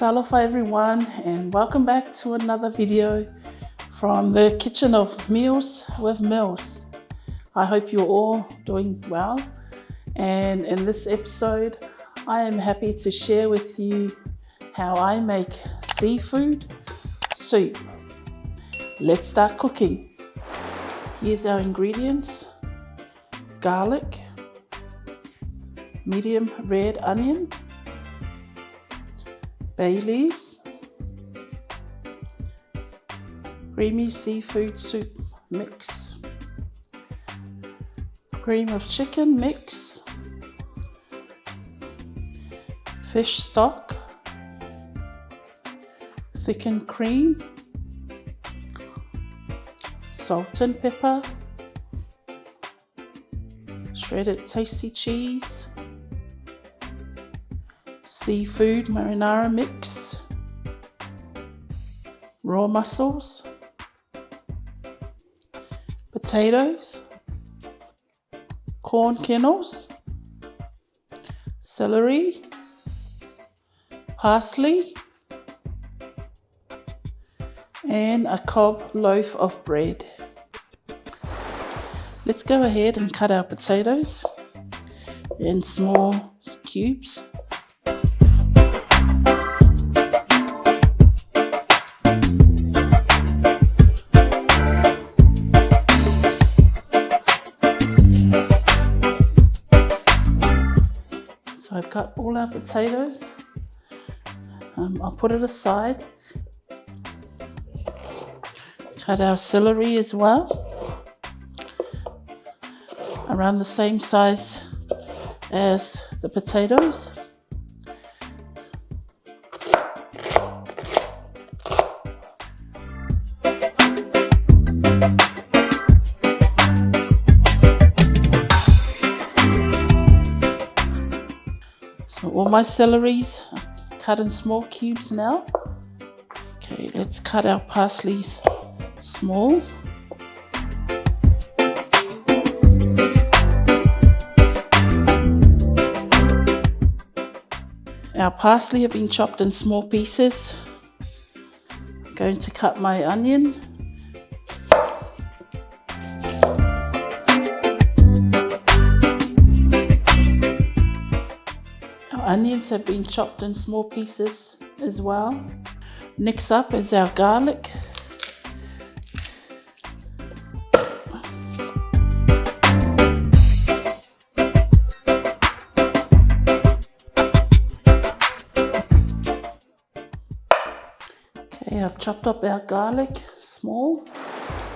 Talofa everyone, and welcome back to another video from the kitchen of Meals with Mills. I hope you're all doing well, and in this episode I am happy to share with you how I make seafood soup. Let's start cooking. Here's our ingredients: garlic, medium red onion, bay leaves, creamy seafood soup mix, cream of chicken mix, fish stock, thickened cream, salt and pepper, shredded tasty cheese, Seafood Marinara mix, raw mussels, potatoes, corn kernels, celery, parsley, and a cob loaf of bread. Let's go ahead and cut our potatoes in small cubes. So I've cut all our potatoes. I'll put it aside. Cut our celery as well, around the same size as the potatoes. So all my celeries are cut in small cubes now. Okay, let's cut our parsleys small. Our parsley have been chopped in small pieces. I'm going to cut my onion. Our onions have been chopped in small pieces as well. Next up is our garlic. Okay, I've chopped up our garlic small.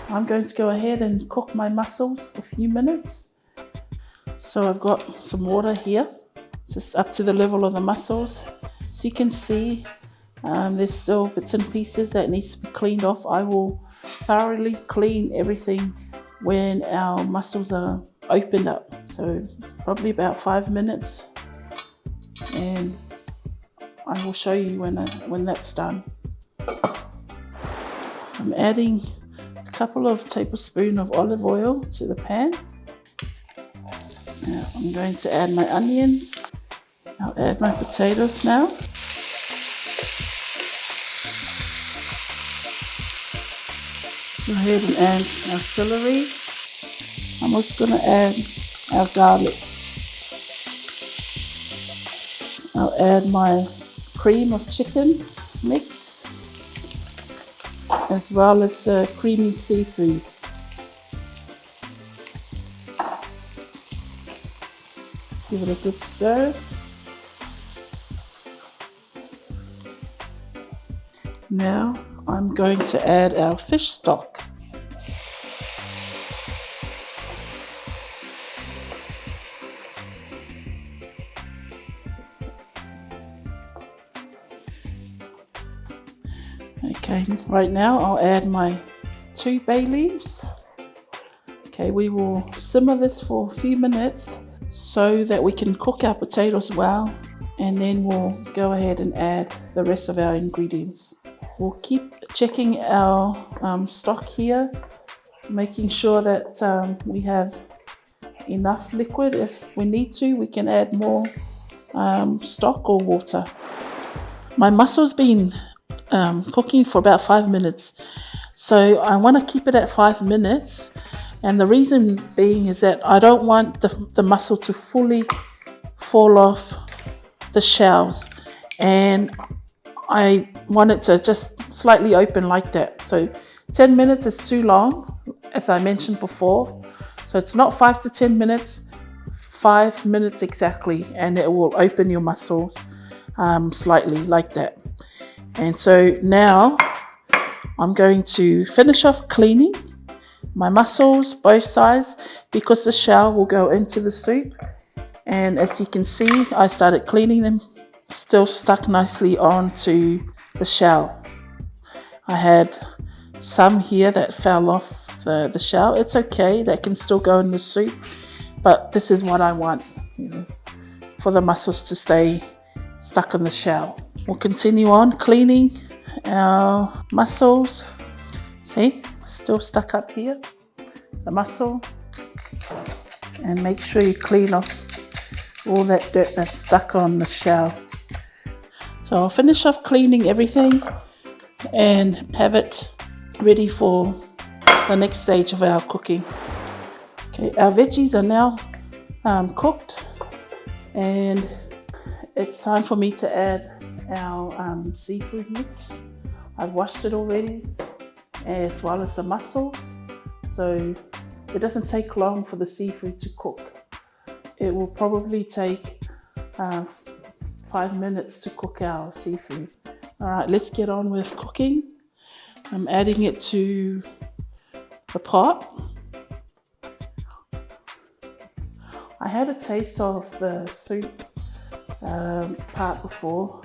I'm going to go ahead and cook my mussels for a few minutes. So I've got some water here, just up to the level of the mussels. So you can see there's still bits and pieces that needs to be cleaned off. I will thoroughly clean everything when our mussels are opened up. So probably about 5 minutes, and I will show you when that's done. I'm adding a couple of tablespoons of olive oil to the pan. Now I'm going to add my onions. I'll add my potatoes now. Go ahead and add our celery. I'm also going to add our garlic. I'll add my cream of chicken mix, as well as creamy seafood. Give it a good stir. Now I'm going to add our fish stock. Okay, right now I'll add my 2 bay leaves. Okay, we will simmer this for a few minutes so that we can cook our potatoes well, and then we'll go ahead and add the rest of our ingredients. We'll keep checking our stock here, making sure that we have enough liquid. If we need to, we can add more stock or water. My mussel's been cooking for about 5 minutes. So I want to keep it at 5 minutes. And the reason being is that I don't want the mussel to fully fall off the shells. And I want it to just slightly open like that. So 10 minutes is too long, as I mentioned before. So it's not 5 to 10 minutes, 5 minutes exactly, and it will open your mussels slightly like that. And so now I'm going to finish off cleaning my mussels, both sides, because the shell will go into the soup. And as you can see, I started cleaning them, still stuck nicely onto the shell. I had some here that fell off the shell. It's okay, that can still go in the soup, but this is what I want, for the mussels to stay stuck in the shell. We'll continue on cleaning our mussels. See, still stuck up here, the mussel. And make sure you clean off all that dirt that's stuck on the shell. So I'll finish off cleaning everything and have it ready for the next stage of our cooking. Okay, our veggies are now cooked, and it's time for me to add our seafood mix. I've washed it already, as well as the mussels, so it doesn't take long for the seafood to cook. It will probably take 5 minutes to cook our seafood. All right, let's get on with cooking. I'm adding it to the pot. I had a taste of the soup part before,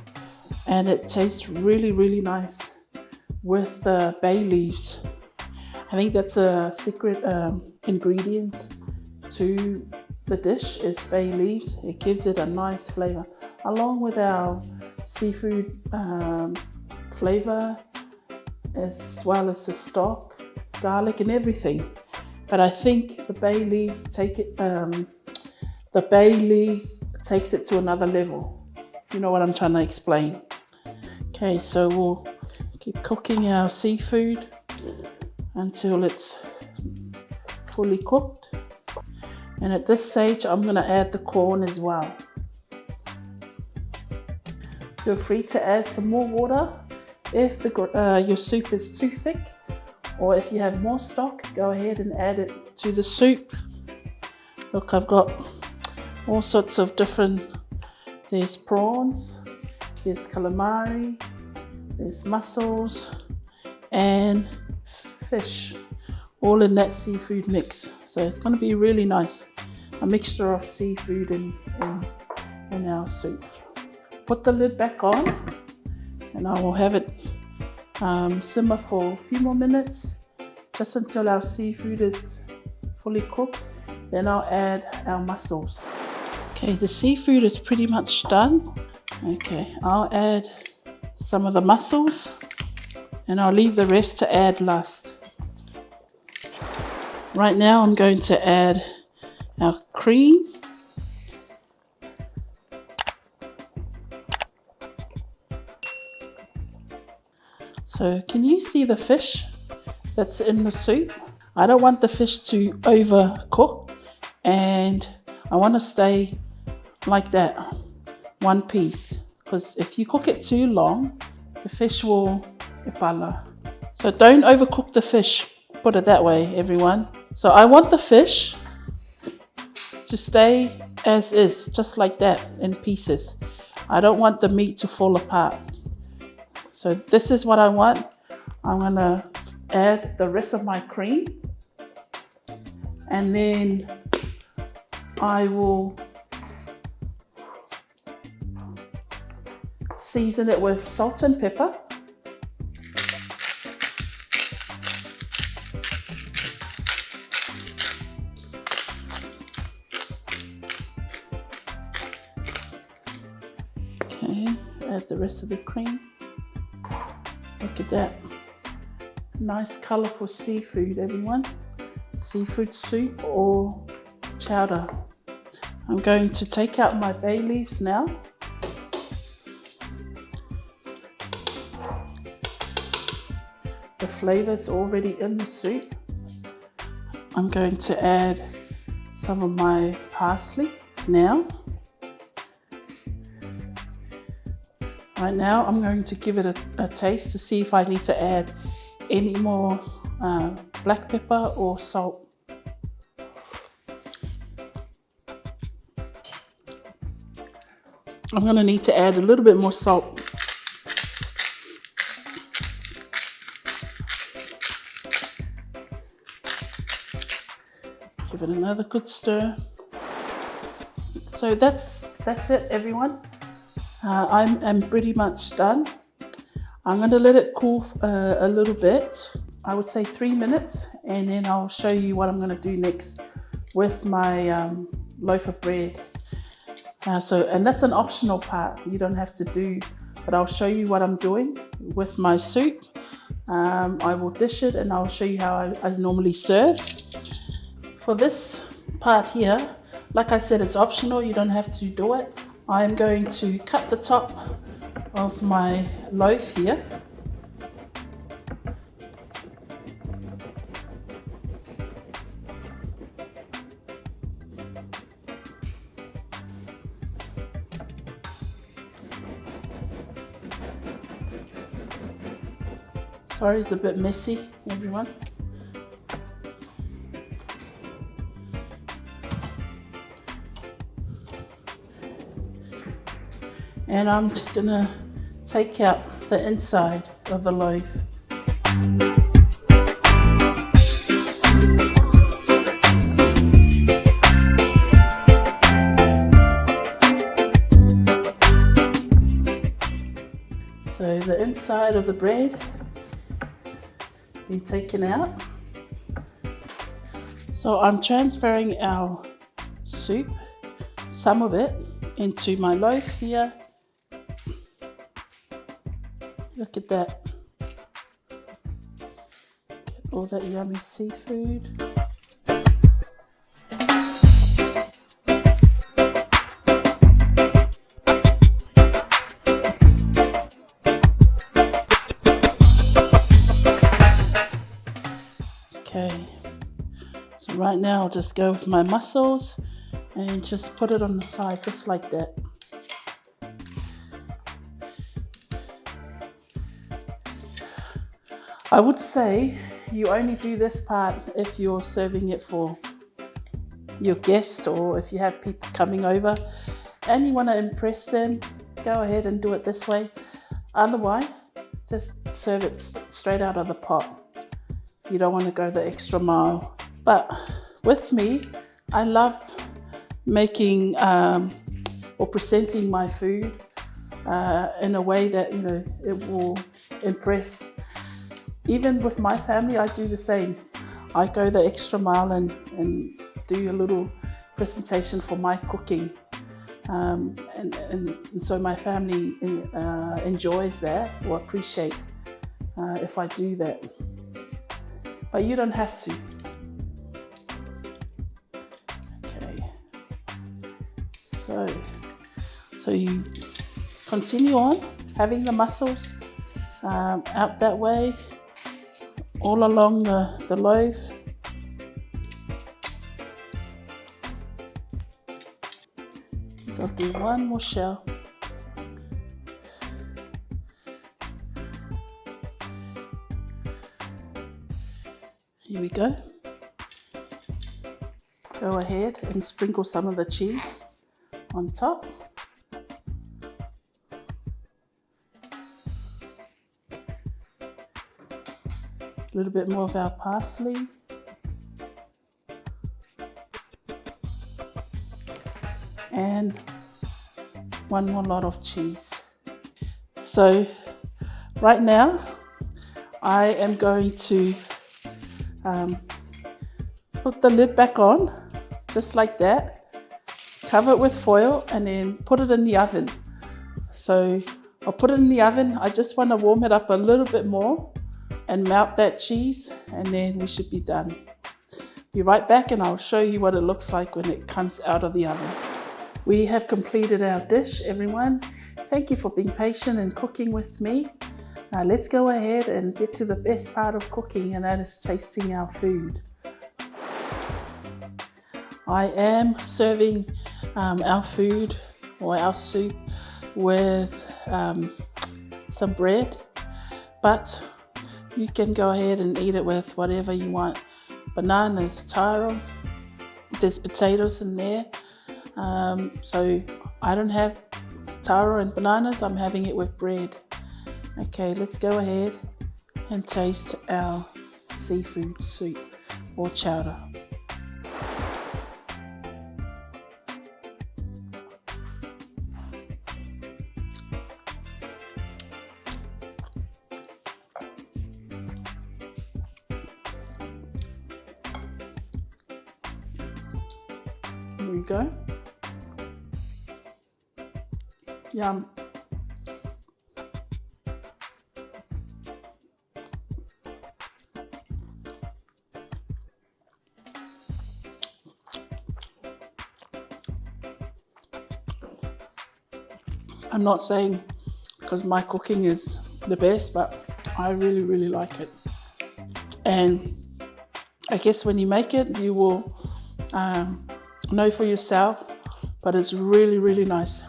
and it tastes really, really nice with the bay leaves. I think that's a secret ingredient to the dish is bay leaves. It gives it a nice flavor, along with our seafood flavor, as well as the stock, garlic and everything. But I think the bay leaves takes it to another level, if you know what I'm trying to explain. Okay, so we'll keep cooking our seafood until it's fully cooked. And at this stage, I'm going to add the corn as well. Feel free to add some more water if your soup is too thick, or if you have more stock, go ahead and add it to the soup. Look, I've got all sorts of different, there's prawns, there's calamari, there's mussels and fish, all in that seafood mix. So it's going to be really nice, a mixture of seafood in our soup. Put the lid back on, and I will have it simmer for a few more minutes, just until our seafood is fully cooked. Then I'll add our mussels. Okay, the seafood is pretty much done. Okay, I'll add some of the mussels, and I'll leave the rest to add last. Right now I'm going to add our cream. So can you see the fish that's in the soup? I don't want the fish to overcook, and I want to stay like that, one piece, because if you cook it too long, the fish will ipala. So don't overcook the fish, put it that way, everyone. So I want the fish to stay as is, just like that, in pieces. I don't want the meat to fall apart. So this is what I want. I'm gonna add the rest of my cream, and then I will season it with salt and pepper. Okay, add the rest of the cream. Look at that. Nice colourful seafood, everyone. Seafood soup or chowder. I'm going to take out my bay leaves now. the flavors already in the soup. I'm going to add some of my parsley now. Right now I'm going to give it a taste to see if I need to add any more black pepper or salt. I'm going to need to add a little bit more salt. Give it another good stir. So that's it, everyone. I'm pretty much done. I'm going to let it cool a little bit. I would say 3 minutes, and then I'll show you what I'm going to do next with my loaf of bread. And that's an optional part. You don't have to do, but I'll show you what I'm doing with my soup. I will dish it and I'll show you how I normally serve. For this part here, like I said, it's optional. You don't have to do it. I'm going to cut the top of my loaf here. Sorry, it's a bit messy, everyone. And I'm just gonna take out the inside of the loaf. So the inside of the bread been taken out. So I'm transferring our soup, some of it, into my loaf here. Look at that. Get all that yummy seafood. Okay, so right now I'll just go with my mussels and just put it on the side just like that. I would say you only do this part if you're serving it for your guest or if you have people coming over and you want to impress them, go ahead and do it this way. Otherwise, just serve it straight out of the pot. You don't want to go the extra mile. But with me, I love making or presenting my food in a way that, you know, it will impress. Even with my family, I do the same. I go the extra mile and do a little presentation for my cooking. And so my family enjoys that or appreciate if I do that. But you don't have to. Okay. So you continue on having the mussels out that way, all along the loaf. I'll do one more shell. Here we go. Go ahead and sprinkle some of the cheese on top. A little bit more of our parsley. And one more lot of cheese. So right now I am going to put the lid back on, just like that. Cover it with foil and then put it in the oven. So I'll put it in the oven. I just want to warm it up a little bit more and melt that cheese, and then we should be done. Be right back and I'll show you what it looks like when it comes out of the oven. We have completed our dish, everyone. Thank you for being patient and cooking with me. Now let's go ahead and get to the best part of cooking, and that is tasting our food. I am serving our food or our soup with some bread, but you can go ahead and eat it with whatever you want. Bananas, taro, there's potatoes in there. So I don't have taro and bananas, I'm having it with bread. Okay, let's go ahead and taste our seafood soup or chowder. Here we go. Yum. I'm not saying because my cooking is the best, but I really, really like it. And I guess when you make it, you will know for yourself, but it's really, really nice.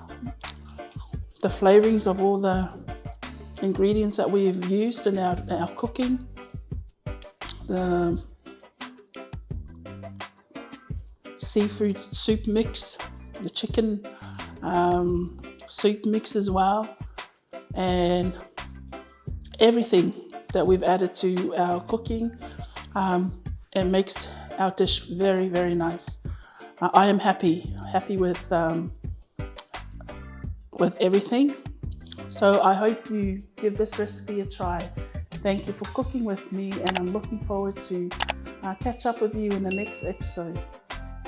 The flavorings of all the ingredients that we've used in our cooking, the seafood soup mix, the chicken soup mix as well, and everything that we've added to our cooking, it makes our dish very, very nice. I am happy with everything. So I hope you give this recipe a try. Thank you for cooking with me, and I'm looking forward to catch up with you in the next episode.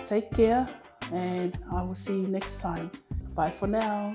Take care, and I will see you next time. Bye for now.